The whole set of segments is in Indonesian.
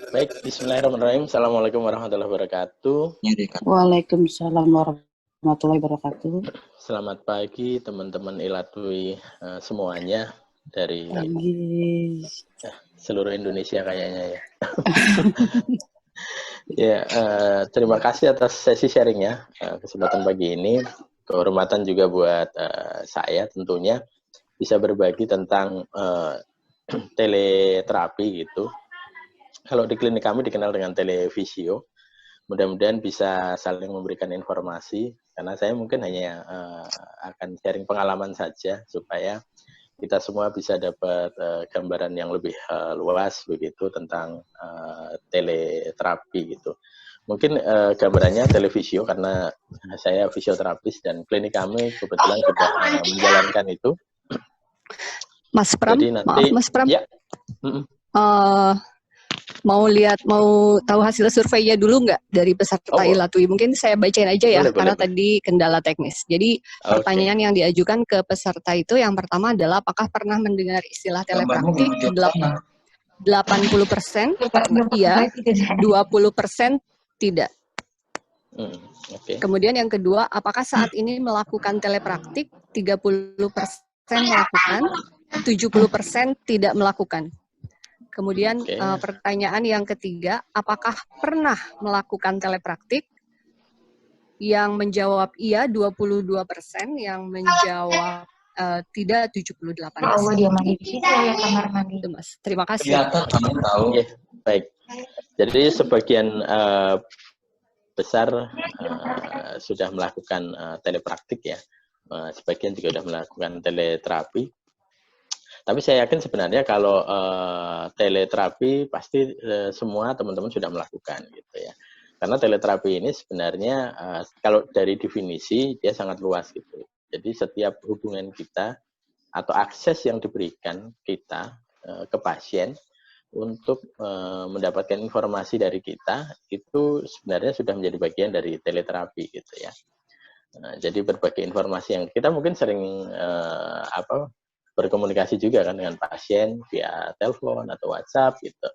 Baik, bismillahirrahmanirrahim. Assalamualaikum warahmatullahi wabarakatuh. Waalaikumsalam warahmatullahi wabarakatuh. Selamat pagi teman-teman Ilatwi semuanya dari seluruh Indonesia kayaknya ya. Ya, terima kasih atas sesi sharingnya, kesempatan pagi ini. Kehormatan juga buat saya tentunya bisa berbagi tentang teleterapi gitu. Kalau di klinik kami dikenal dengan televisio. Mudah-mudahan bisa saling memberikan informasi, karena saya mungkin hanya akan sharing pengalaman saja, supaya kita semua bisa dapat gambaran yang lebih luas begitu tentang teleterapi gitu. Mungkin gambarannya televisio, karena saya fisioterapis dan klinik kami kebetulan sudah menjalankan itu. Mas Pram, jadi nanti, maaf Mas Pram. Ya. Mau tahu hasil surveinya dulu nggak dari peserta Ilatwi? Mungkin saya bacain aja ya, karena tadi kendala teknis. Jadi pertanyaan yang diajukan ke peserta itu yang pertama adalah apakah pernah mendengar istilah telepraktik? 80% iya, 20% tidak. Kemudian yang kedua, apakah saat ini melakukan telepraktik? 30% melakukan, 70% tidak melakukan. Kemudian pertanyaan yang ketiga, apakah pernah melakukan telepraktik? Yang menjawab iya 22%, yang menjawab tidak 78%. Allah, dia mandi di situ ya kamar mandi. Mas, terima kasih. Kelihatan kamu tahu. Baik. Jadi sebagian besar sudah melakukan telepraktik ya. Sebagian juga sudah melakukan teleterapi. Tapi saya yakin sebenarnya kalau teleterapi pasti semua teman-teman sudah melakukan gitu ya. Karena teleterapi ini sebenarnya kalau dari definisi dia sangat luas gitu. Jadi setiap hubungan kita atau akses yang diberikan kita ke pasien untuk mendapatkan informasi dari kita itu sebenarnya sudah menjadi bagian dari teleterapi gitu ya. Jadi berbagai informasi yang kita mungkin sering berkomunikasi juga kan dengan pasien via telepon atau WhatsApp gitu.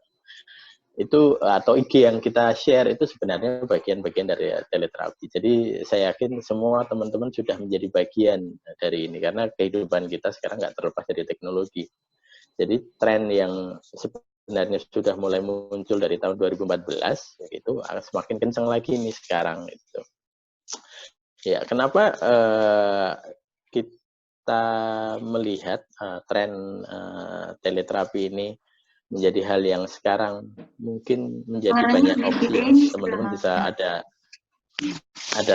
Itu atau IG yang kita share itu sebenarnya bagian-bagian dari teleterapi. Jadi saya yakin semua teman-teman sudah menjadi bagian dari ini karena kehidupan kita sekarang nggak terlepas dari teknologi. Jadi tren yang sebenarnya sudah mulai muncul dari tahun 2014 itu semakin kencang lagi nih sekarang itu. Ya, kenapa kita melihat tren teleterapi ini menjadi hal yang sekarang mungkin menjadi banyak opsi. Teman-teman bisa ada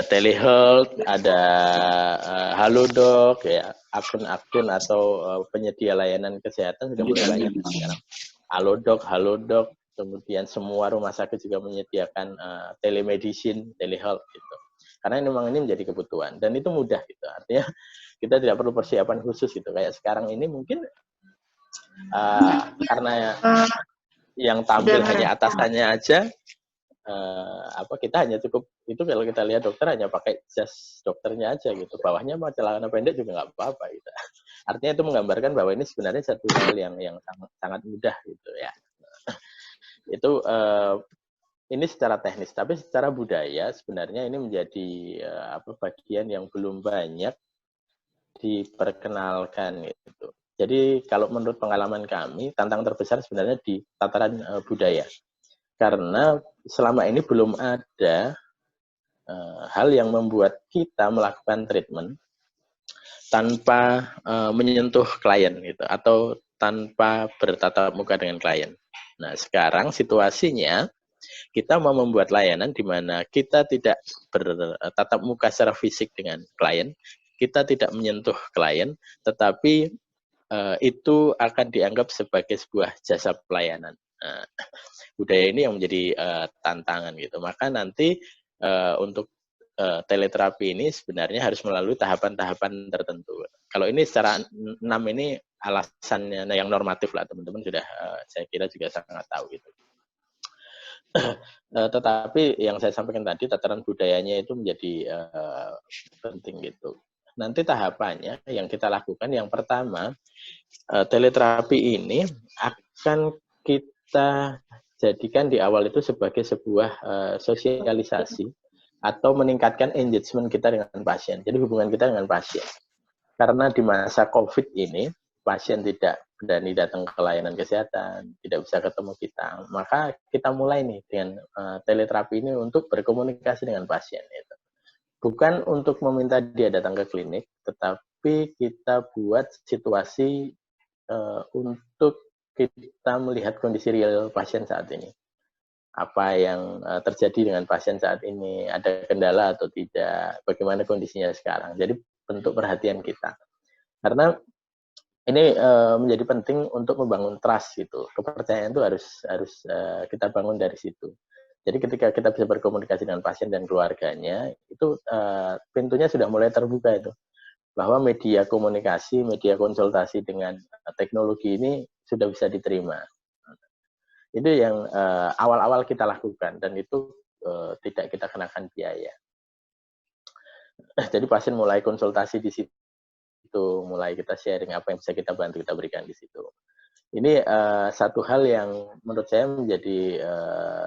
telehealth, ada Halodoc, ya akun-akun atau penyedia layanan kesehatan sudah mulai banyak sekarang. Halodoc, kemudian semua rumah sakit juga menyediakan telemedicine, telehealth gitu. Karena memang ini menjadi kebutuhan dan itu mudah gitu. Artinya kita tidak perlu persiapan khusus gitu. Kayak sekarang ini mungkin karena yang tampil hanya atasannya aja, kita hanya cukup itu kalau kita lihat dokter hanya pakai jas dokternya aja gitu. Bawahnya mau celana pendek juga nggak apa-apa gitu. Artinya itu menggambarkan bahwa ini sebenarnya satu hal yang sangat mudah gitu ya. Itu ini secara teknis, tapi secara budaya sebenarnya ini menjadi bagian yang belum banyak diperkenalkan gitu. Jadi kalau menurut pengalaman kami, tantangan terbesar sebenarnya di tataran budaya. Karena selama ini belum ada hal yang membuat kita melakukan treatment tanpa menyentuh klien gitu, atau tanpa bertatap muka dengan klien. Nah, sekarang situasinya kita mau membuat layanan di mana kita tidak bertatap muka secara fisik dengan klien, kita tidak menyentuh klien, tetapi itu akan dianggap sebagai sebuah jasa pelayanan. Budaya ini yang menjadi tantangan gitu. Maka nanti untuk teleterapi ini sebenarnya harus melalui tahapan-tahapan tertentu. Kalau ini secara 6 ini alasannya yang normatif lah, teman-teman sudah saya kira juga sangat tahu gitu. Tetapi yang saya sampaikan tadi, tataran budayanya itu menjadi penting gitu. Nanti tahapannya yang kita lakukan, yang pertama, teleterapi ini akan kita jadikan di awal itu sebagai sebuah sosialisasi atau meningkatkan engagement kita dengan pasien. Jadi hubungan kita dengan pasien. Karena di masa COVID ini, pasien tidak berani datang ke layanan kesehatan, tidak bisa ketemu kita. Maka kita mulai nih dengan teleterapi ini untuk berkomunikasi dengan pasien. Itu. Bukan untuk meminta dia datang ke klinik, tetapi kita buat situasi untuk kita melihat kondisi real pasien saat ini. Apa yang terjadi dengan pasien saat ini, ada kendala atau tidak, bagaimana kondisinya sekarang. Jadi bentuk perhatian kita. Karena ini menjadi penting untuk membangun trust gitu. Kepercayaan itu harus kita bangun dari situ. Jadi ketika kita bisa berkomunikasi dengan pasien dan keluarganya, itu pintunya sudah mulai terbuka itu. Bahwa media komunikasi, media konsultasi dengan teknologi ini sudah bisa diterima. Itu yang awal-awal kita lakukan dan itu tidak kita kenakan biaya. Jadi pasien mulai konsultasi di situ, mulai kita sharing apa yang bisa kita bantu, kita berikan di situ. Ini satu hal yang menurut saya menjadi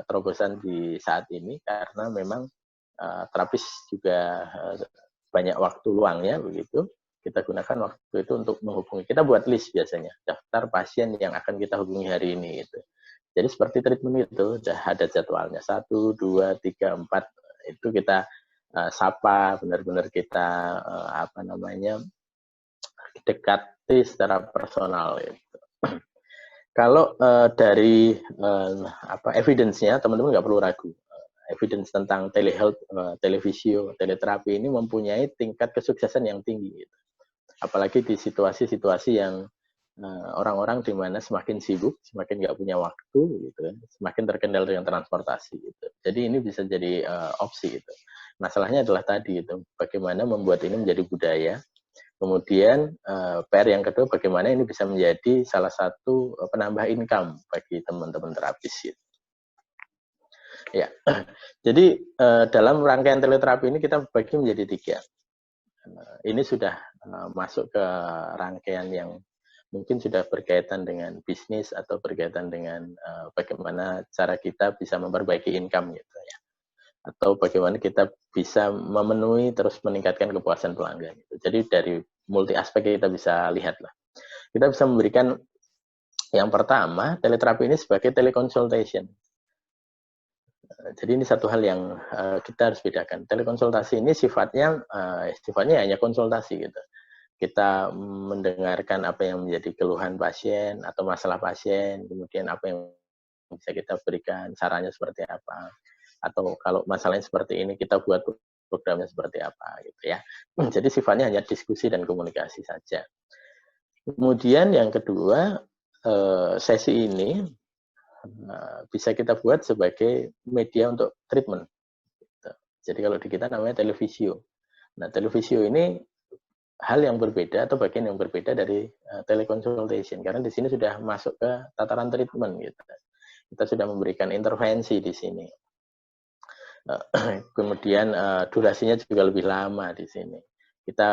terobosan di saat ini karena memang terapis juga banyak waktu luangnya begitu. Kita gunakan waktu itu untuk menghubungi. Kita buat list biasanya, daftar pasien yang akan kita hubungi hari ini gitu. Jadi seperti treatment itu, sudah ada jadwalnya. 1, 2, 3, 4, itu kita sapa, benar-benar kita dekati secara personal. Gitu. Kalau dari evidence-nya, teman-teman nggak perlu ragu. Evidence tentang telehealth, televisio, teleterapi ini mempunyai tingkat kesuksesan yang tinggi. Gitu. Apalagi di situasi-situasi yang orang-orang di mana semakin sibuk, semakin nggak punya waktu, gitu, semakin terkendala dengan transportasi. Gitu. Jadi ini bisa jadi opsi. Gitu. Masalahnya adalah tadi itu, bagaimana membuat ini menjadi budaya. Kemudian PR yang kedua, bagaimana ini bisa menjadi salah satu penambah income bagi teman-teman terapis. Gitu. Ya, jadi dalam rangkaian teleterapi ini kita bagi menjadi 3. Ini sudah masuk ke rangkaian yang mungkin sudah berkaitan dengan bisnis atau berkaitan dengan bagaimana cara kita bisa memperbaiki income gitu ya, atau bagaimana kita bisa memenuhi terus meningkatkan kepuasan pelanggan. Gitu. Jadi dari multi aspek kita bisa lihat lah. Kita bisa memberikan yang pertama teleterapi ini sebagai teleconsultation. Jadi ini satu hal yang kita harus bedakan. Telekonsultasi ini sifatnya hanya konsultasi gitu. Kita mendengarkan apa yang menjadi keluhan pasien atau masalah pasien, kemudian apa yang bisa kita berikan, sarannya seperti apa, atau kalau masalahnya seperti ini kita buat programnya seperti apa gitu ya. Jadi sifatnya hanya diskusi dan komunikasi saja. Kemudian yang kedua, sesi ini bisa kita buat sebagai media untuk treatment. Jadi kalau di kita namanya televisio. Nah, televisio ini hal yang berbeda atau bagian yang berbeda dari teleconsultation karena di sini sudah masuk ke tataran treatment gitu. Kita sudah memberikan intervensi di sini. Kemudian durasinya juga lebih lama di sini. Kita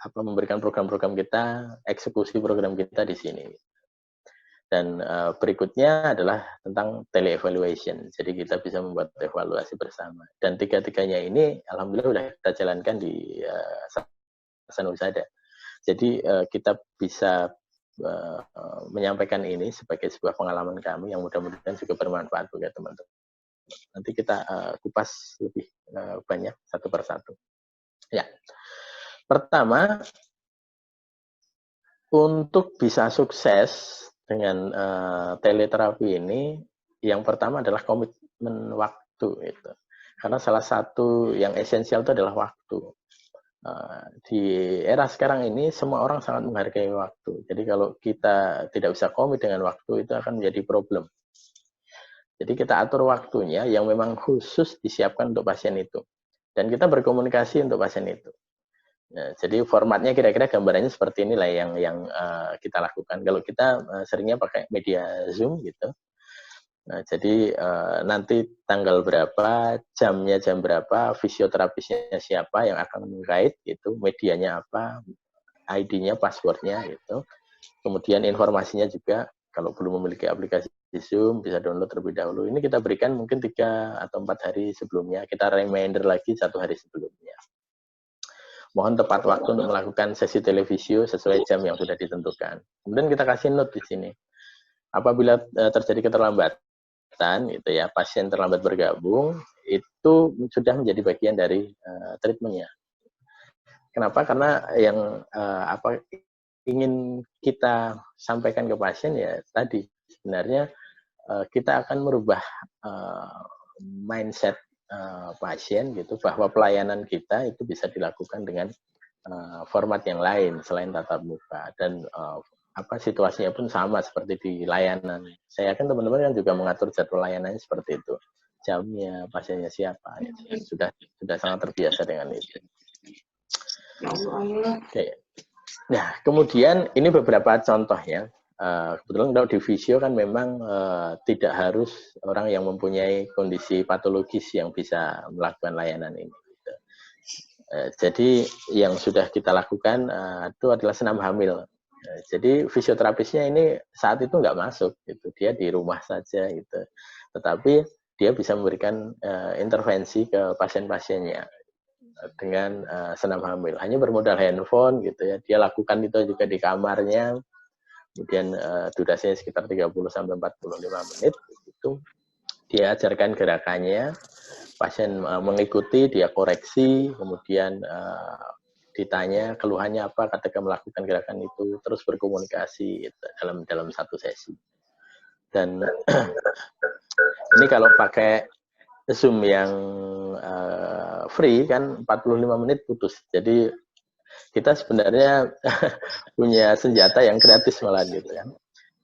memberikan program-program kita, eksekusi program kita di sini. Dan berikutnya adalah tentang tele-evaluation. Jadi kita bisa membuat evaluasi bersama. Dan tiga-tiganya ini alhamdulillah sudah kita jalankan di Sanusada. Jadi kita bisa menyampaikan ini sebagai sebuah pengalaman kami yang mudah-mudahan juga bermanfaat bagi teman-teman. Nanti kita kupas lebih banyak satu persatu. Ya, pertama untuk bisa sukses dengan teleterapi ini, yang pertama adalah komitmen waktu itu. Karena salah satu yang esensial itu adalah waktu. Di era sekarang ini semua orang sangat menghargai waktu. Jadi kalau kita tidak bisa komit dengan waktu itu akan menjadi problem. Jadi kita atur waktunya yang memang khusus disiapkan untuk pasien itu. Dan kita berkomunikasi untuk pasien itu. Nah, jadi formatnya kira-kira gambarannya seperti inilah yang kita lakukan. Kalau kita seringnya pakai media Zoom gitu. Nah, jadi nanti tanggal berapa, jamnya jam berapa, fisioterapisnya siapa yang akan meng-guide gitu, medianya apa, ID-nya, passwordnya gitu. Kemudian informasinya juga kalau belum memiliki aplikasi Zoom bisa download terlebih dahulu. Ini kita berikan mungkin 3 atau 4 hari sebelumnya. Kita reminder lagi 1 hari sebelumnya. Mohon tepat waktu untuk melakukan sesi televisio sesuai jam yang sudah ditentukan. Kemudian kita kasih note di sini. Apabila terjadi keterlambatan, gitu ya, pasien terlambat bergabung, itu sudah menjadi bagian dari treatmentnya. Kenapa? Karena yang ingin kita sampaikan ke pasien ya tadi sebenarnya kita akan merubah mindset pasien gitu bahwa pelayanan kita itu bisa dilakukan dengan format yang lain selain tatap muka dan situasinya pun sama seperti di layanan. Saya yakin teman-teman kan juga mengatur jadwal layanannya seperti itu, jamnya, pasiennya siapa, gitu. Sudah sangat terbiasa dengan itu. Oke. Nah, kemudian ini beberapa contoh ya. Kebetulan kalau di visio kan memang tidak harus orang yang mempunyai kondisi patologis yang bisa melakukan layanan ini. Gitu. Jadi yang sudah kita lakukan itu adalah senam hamil. Jadi fisioterapisnya ini saat itu nggak masuk, gitu. Dia di rumah saja, gitu. Tetapi dia bisa memberikan intervensi ke pasien-pasiennya dengan senam hamil. Hanya bermodal handphone, gitu ya. Dia lakukan itu juga di kamarnya. Kemudian durasinya sekitar 30 sampai 45 menit itu dia ajarkan gerakannya, pasien mengikuti, dia koreksi, kemudian ditanya keluhannya apa ketika melakukan gerakan itu, terus berkomunikasi gitu, dalam satu sesi. Dan ini kalau pakai Zoom yang free kan 45 menit putus. Jadi kita sebenarnya punya senjata yang gratis malah gitu kan.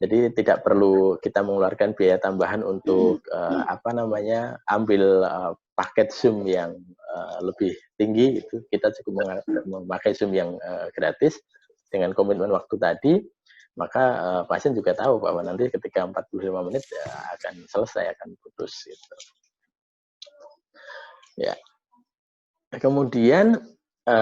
Jadi tidak perlu kita mengeluarkan biaya tambahan untuk ambil paket Zoom yang lebih tinggi itu. Kita cukup memakai Zoom yang gratis dengan komitmen waktu tadi, maka pasien juga tahu bahwa nanti ketika 45 menit akan selesai, akan putus gitu. Ya. Kemudian